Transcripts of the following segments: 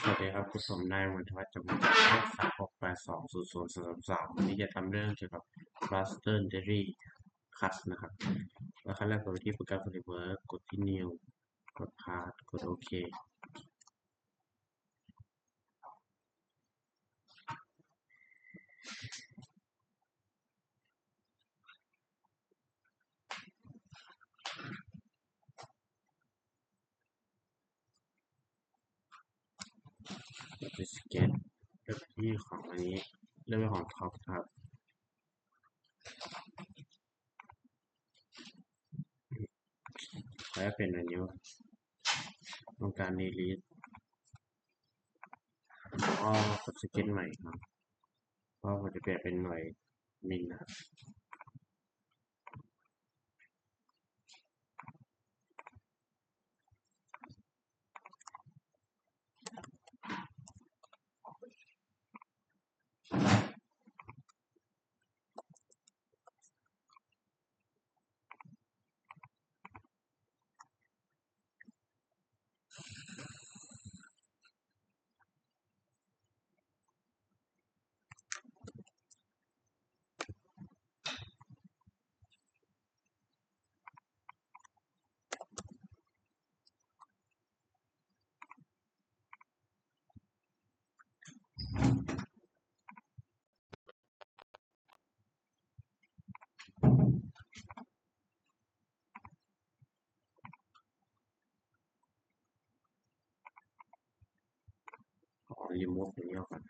วัสดีครับผู้ชมนายวันทวัฒน์จำนวน36820033วันนี้จะทำเรื่องเกี่ยวกับ Raster Dairy Cut นะครับแล้วขั้นแรกกดไปที่โปรแกรม Framework กดที่ New กด Path กดโอเคไปสเก็ตเลือกที่ของอันนี้เลือกของ Top ครับใช้เป็นอันนี้ต้องการ delete กดสเก็ตใหม่ครับเพราะมันจะเปลี่ยนเป็นหน่วยมิลนะครับremove ตรงนี้ออกก่อน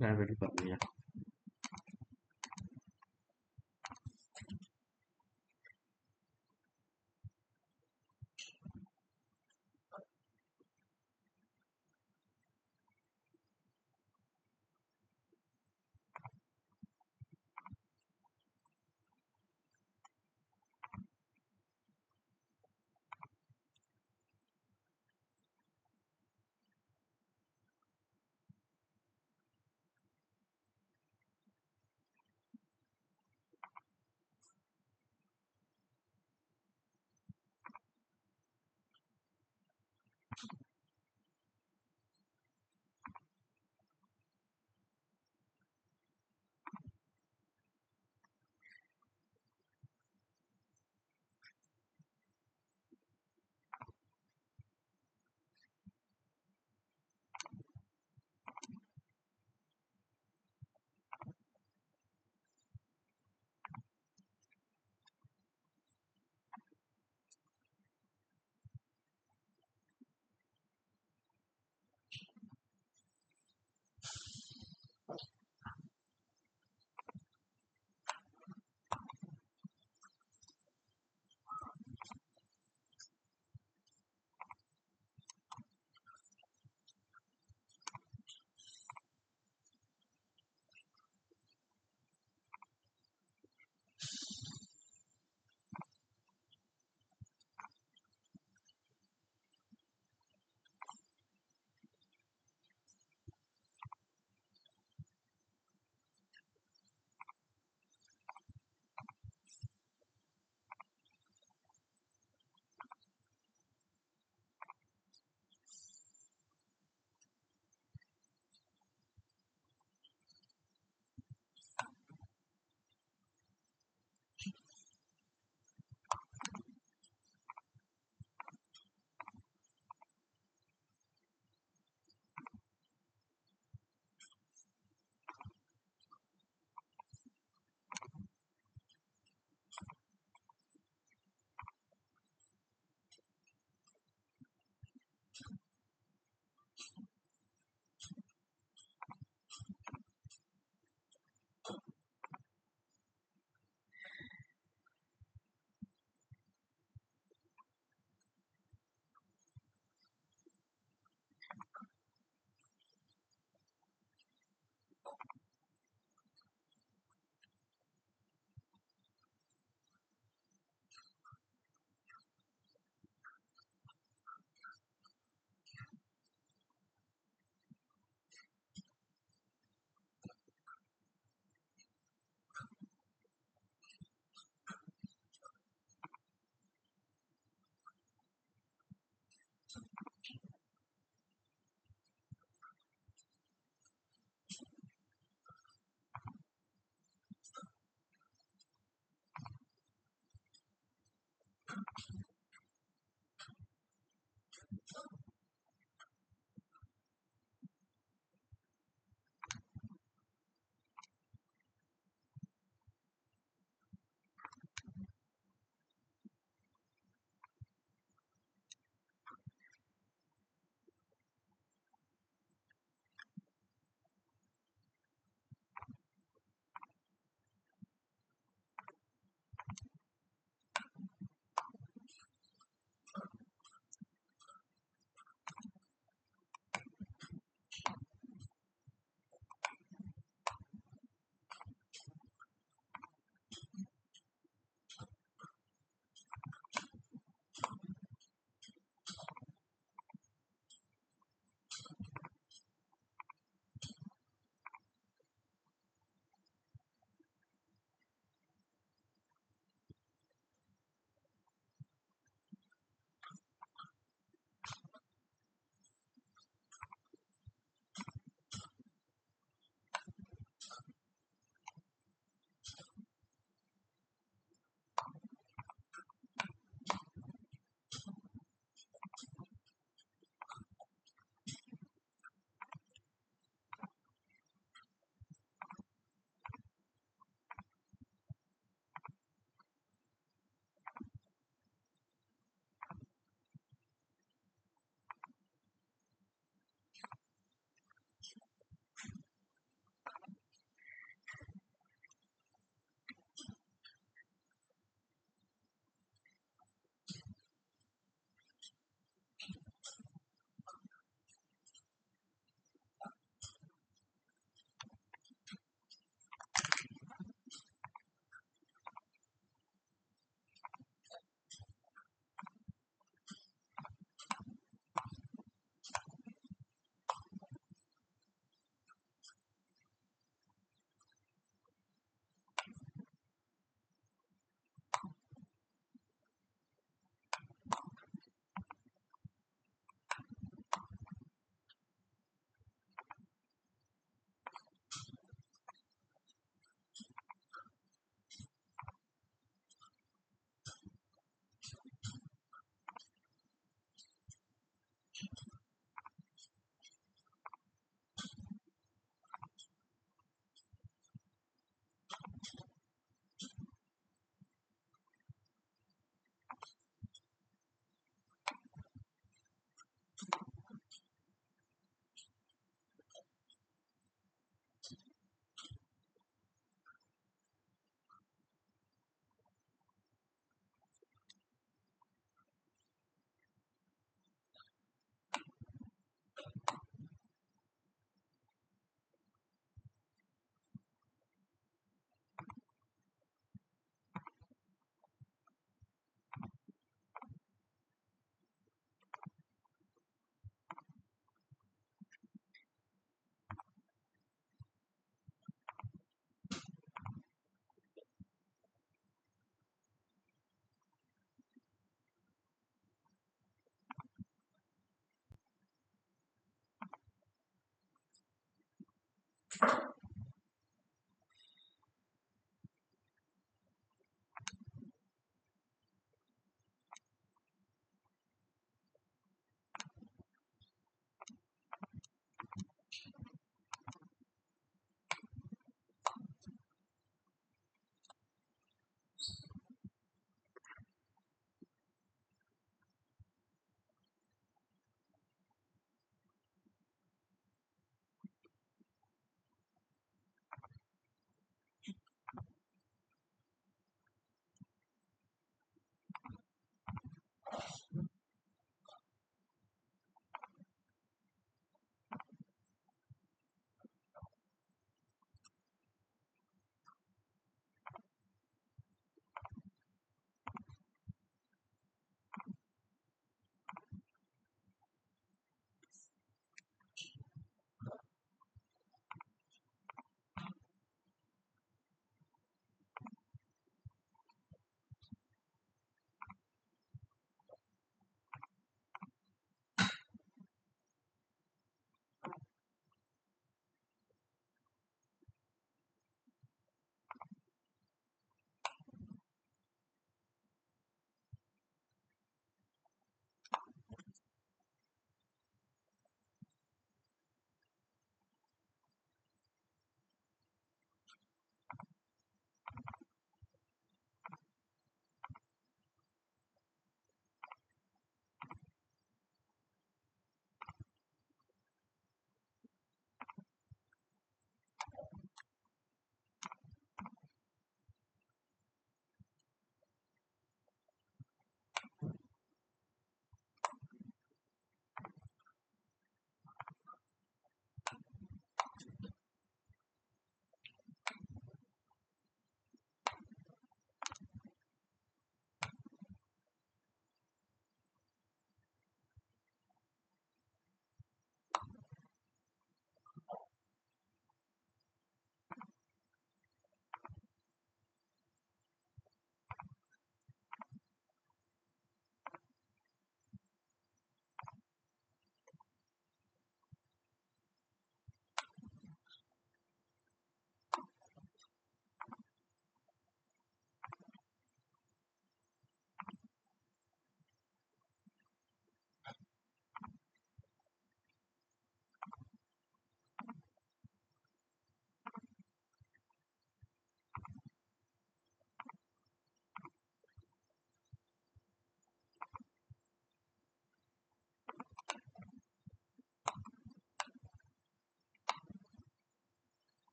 ได้ไปที่แบบนี้นะ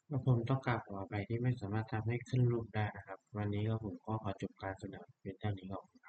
ก็ผมต้องกราบขออภัยที่ไม่สามารถทำให้ขึ้นรูปได้นะครับ วันนี้ก็ผมก็ขอจบการเสนอเพียงเท่านี้ครับ